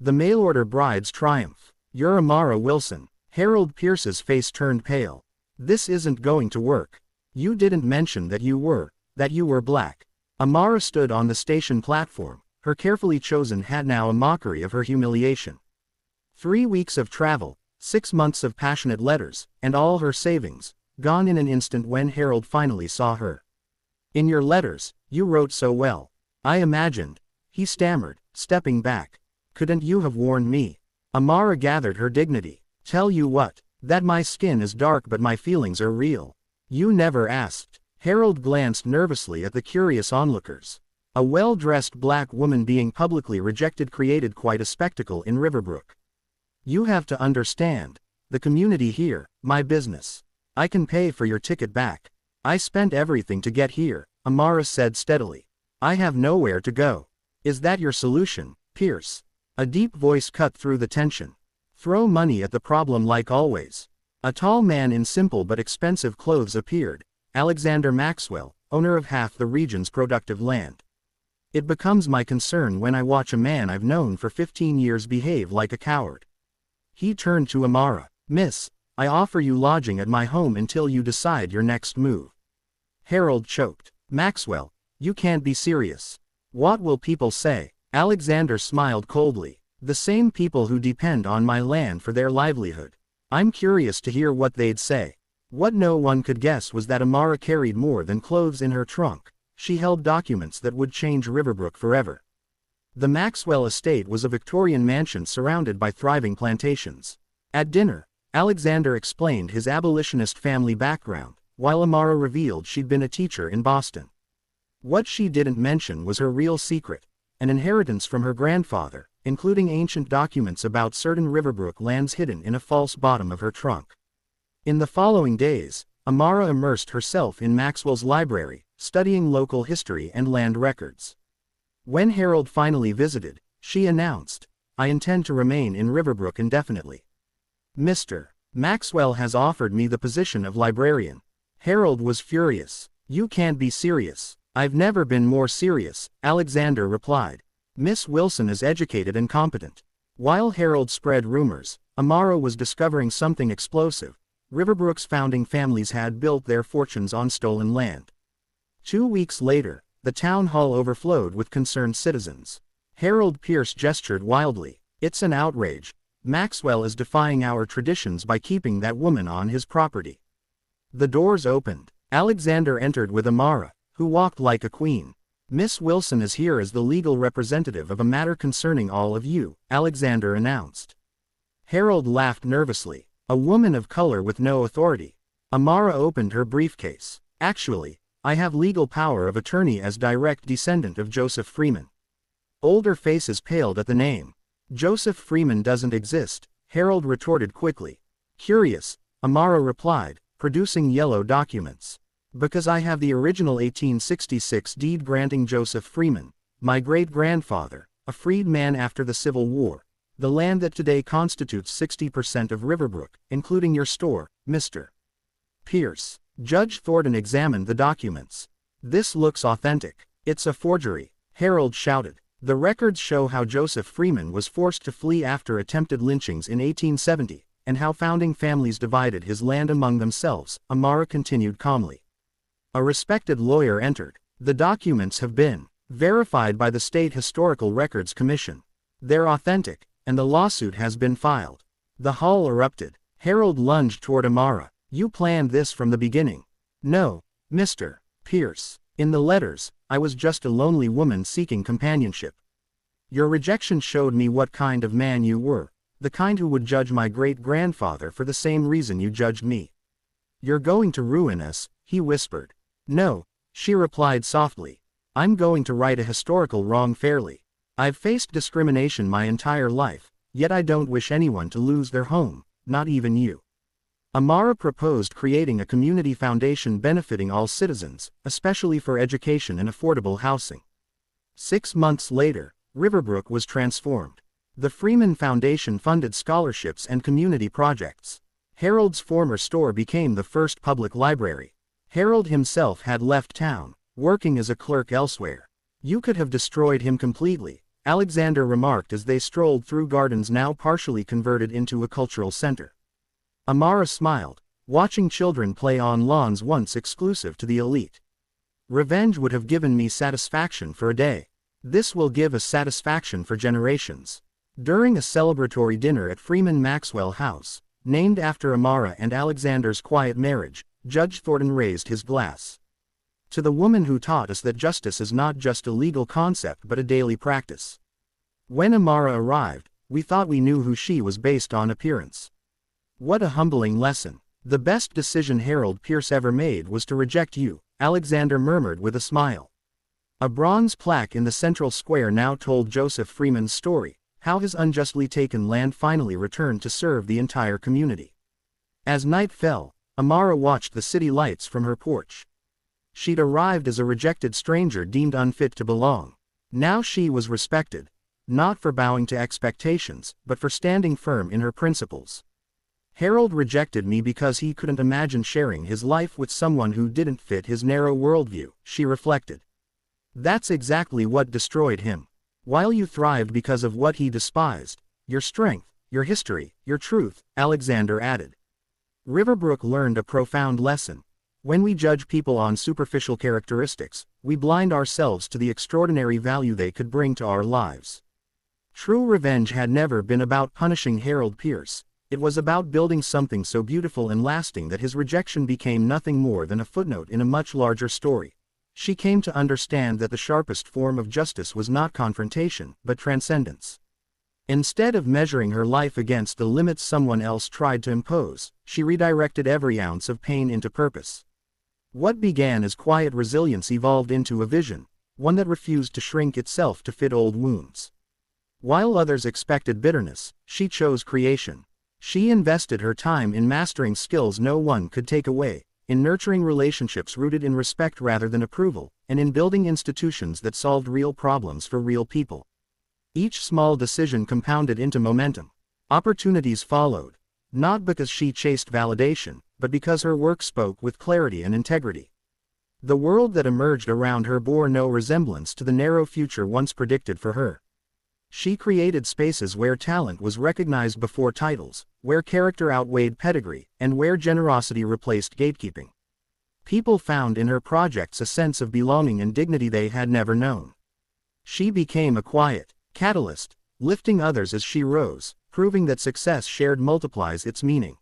The mail-order bride's triumph. You're Amara Wilson. Harold Pierce's face turned pale. This isn't going to work. You didn't mention that you were black. Amara stood on the station platform, her carefully chosen hat now a mockery of her humiliation. 3 weeks of travel, 6 months of passionate letters, and all her savings, gone in an instant when Harold finally saw her. In your letters, you wrote so well. I imagined, he stammered, stepping back. Couldn't you have warned me? Amara gathered her dignity. Tell you what, that my skin is dark but my feelings are real. You never asked. Harold glanced nervously at the curious onlookers. A well-dressed black woman being publicly rejected created quite a spectacle in Riverbrook. You have to understand. The community here, my business. I can pay for your ticket back. I spent everything to get here, Amara said steadily. I have nowhere to go. Is that your solution, Pierce? A deep voice cut through the tension. Throw money at the problem like always. A tall man in simple but expensive clothes appeared, Alexander Maxwell, owner of half the region's productive land. It becomes my concern when I watch a man I've known for 15 years behave like a coward. He turned to Amara. Miss, I offer you lodging at my home until you decide your next move. Harold choked. Maxwell, you can't be serious. What will people say? Alexander smiled coldly. The same people who depend on my land for their livelihood. I'm curious to hear what they'd say. What no one could guess was that Amara carried more than clothes in her trunk. She held documents that would change Riverbrook forever. The Maxwell estate was a Victorian mansion surrounded by thriving plantations. At dinner, Alexander explained his abolitionist family background, while Amara revealed she'd been a teacher in Boston. What she didn't mention was her real secret, an inheritance from her grandfather, including ancient documents about certain Riverbrook lands hidden in a false bottom of her trunk. In the following days, Amara immersed herself in Maxwell's library, studying local history and land records. When Harold finally visited, she announced, I intend to remain in Riverbrook indefinitely. Mr. Maxwell has offered me the position of librarian. Harold was furious. You can't be serious. I've never been more serious, Alexander replied. Miss Wilson is educated and competent. While Harold spread rumors, Amara was discovering something explosive. Riverbrook's founding families had built their fortunes on stolen land. 2 weeks later, the town hall overflowed with concerned citizens. Harold Pierce gestured wildly. It's an outrage. Maxwell is defying our traditions by keeping that woman on his property. The doors opened. Alexander entered with Amara, who walked like a queen. Miss Wilson is here as the legal representative of a matter concerning all of you, Alexander announced. Harold laughed nervously. A woman of color with no authority. Amara opened her briefcase. Actually, I have legal power of attorney as direct descendant of Joseph Freeman. Older faces paled at the name. Joseph Freeman doesn't exist, Harold retorted quickly. Curious, Amara replied, producing yellow documents. Because I have the original 1866 deed granting Joseph Freeman, my great-grandfather, a freedman after the Civil War, the land that today constitutes 60% of Riverbrook, including your store, Mr. Pierce. Judge Thornton examined the documents. This looks authentic. It's a forgery, Harold shouted. The records show how Joseph Freeman was forced to flee after attempted lynchings in 1870, and how founding families divided his land among themselves, Amara continued calmly. A respected lawyer entered. The documents have been verified by the State Historical Records Commission. They're authentic, and the lawsuit has been filed. The hall erupted. Harold lunged toward Amara. You planned this from the beginning. No, Mr. Pierce. In the letters, I was just a lonely woman seeking companionship. Your rejection showed me what kind of man you were, the kind who would judge my great-grandfather for the same reason you judged me. You're going to ruin us, he whispered. No, she replied softly. I'm going to right a historical wrong fairly. I've faced discrimination my entire life, yet I don't wish anyone to lose their home, not even you. Amara proposed creating a community foundation benefiting all citizens, especially for education and affordable housing. 6 months later, Riverbrook was transformed. The Freeman Foundation funded scholarships and community projects. Harold's former store became the first public library. Harold himself had left town, working as a clerk elsewhere. You could have destroyed him completely, Alexander remarked as they strolled through gardens now partially converted into a cultural center. Amara smiled, watching children play on lawns once exclusive to the elite. Revenge would have given me satisfaction for a day. This will give us satisfaction for generations. During a celebratory dinner at Freeman Maxwell House, named after Amara and Alexander's quiet marriage, Judge Thornton raised his glass. To the woman who taught us that justice is not just a legal concept but a daily practice. When Amara arrived, we thought we knew who she was based on appearance. What a humbling lesson. The best decision Harold Pierce ever made was to reject you, Alexander murmured with a smile. A bronze plaque in the central square now told Joseph Freeman's story, how his unjustly taken land finally returned to serve the entire community. As night fell, Amara watched the city lights from her porch. She'd arrived as a rejected stranger deemed unfit to belong. Now she was respected, not for bowing to expectations, but for standing firm in her principles. Harold rejected me because he couldn't imagine sharing his life with someone who didn't fit his narrow worldview, she reflected. That's exactly what destroyed him. While you thrived because of what he despised, your strength, your history, your truth, Alexander added. Riverbrook learned a profound lesson. When we judge people on superficial characteristics, we blind ourselves to the extraordinary value they could bring to our lives. True revenge had never been about punishing Harold Pierce. It was about building something so beautiful and lasting that his rejection became nothing more than a footnote in a much larger story. She came to understand that the sharpest form of justice was not confrontation, but transcendence. Instead of measuring her life against the limits someone else tried to impose, she redirected every ounce of pain into purpose. What began as quiet resilience evolved into a vision, one that refused to shrink itself to fit old wounds. While others expected bitterness, she chose creation. She invested her time in mastering skills no one could take away, in nurturing relationships rooted in respect rather than approval, and in building institutions that solved real problems for real people. Each small decision compounded into momentum. Opportunities followed, not because she chased validation, but because her work spoke with clarity and integrity. The world that emerged around her bore no resemblance to the narrow future once predicted for her. She created spaces where talent was recognized before titles, where character outweighed pedigree, and where generosity replaced gatekeeping. People found in her projects a sense of belonging and dignity they had never known. She became a quiet catalyst, lifting others as she rose, proving that success shared multiplies its meaning.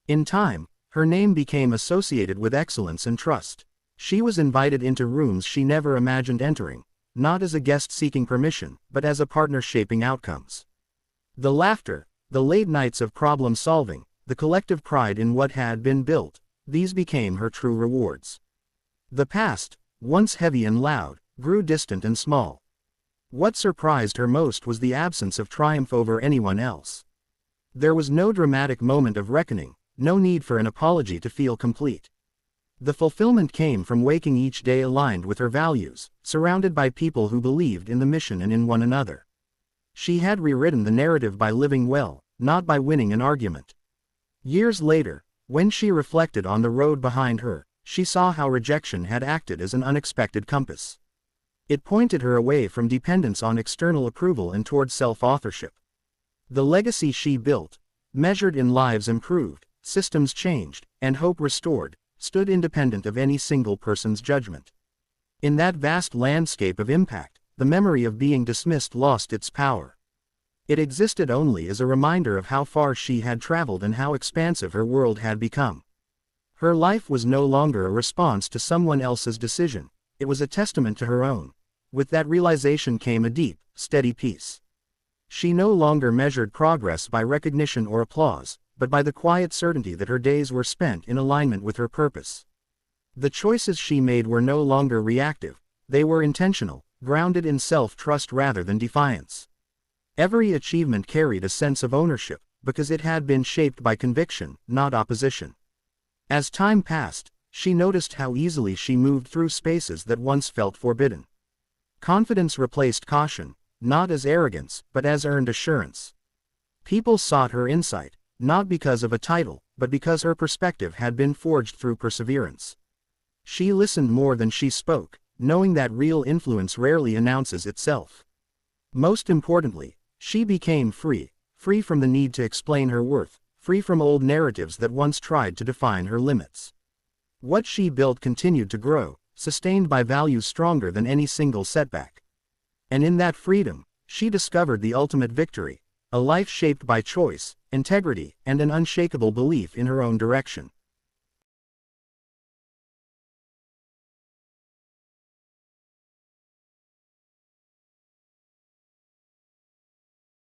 In time, her name became associated with excellence and trust. She was invited into rooms she never imagined entering, not as a guest seeking permission, but as a partner shaping outcomes. The laughter, the late nights of problem solving, the collective pride in what had been built, these became her true rewards. The past, once heavy and loud, grew distant and small. What surprised her most was the absence of triumph over anyone else. There was no dramatic moment of reckoning, no need for an apology to feel complete. The fulfillment came from waking each day aligned with her values, surrounded by people who believed in the mission and in one another. She had rewritten the narrative by living well, not by winning an argument. Years later, when she reflected on the road behind her, she saw how rejection had acted as an unexpected compass. It pointed her away from dependence on external approval and toward self-authorship. The legacy she built, measured in lives improved, systems changed, and hope restored, stood independent of any single person's judgment. In that vast landscape of impact, the memory of being dismissed lost its power. It existed only as a reminder of how far she had traveled and how expansive her world had become. Her life was no longer a response to someone else's decision, it was a testament to her own. With that realization came a deep, steady peace. She no longer measured progress by recognition or applause, but by the quiet certainty that her days were spent in alignment with her purpose. The choices she made were no longer reactive, they were intentional, grounded in self-trust rather than defiance. Every achievement carried a sense of ownership, because it had been shaped by conviction, not opposition. As time passed, she noticed how easily she moved through spaces that once felt forbidden. Confidence replaced caution, not as arrogance, but as earned assurance. People sought her insight, not because of a title, but because her perspective had been forged through perseverance. She listened more than she spoke, knowing that real influence rarely announces itself. Most importantly, she became free. Free from the need to explain her worth, free from old narratives that once tried to define her limits. What she built continued to grow, sustained by values stronger than any single setback. And in that freedom, she discovered the ultimate victory, a life shaped by choice, integrity, and an unshakable belief in her own direction.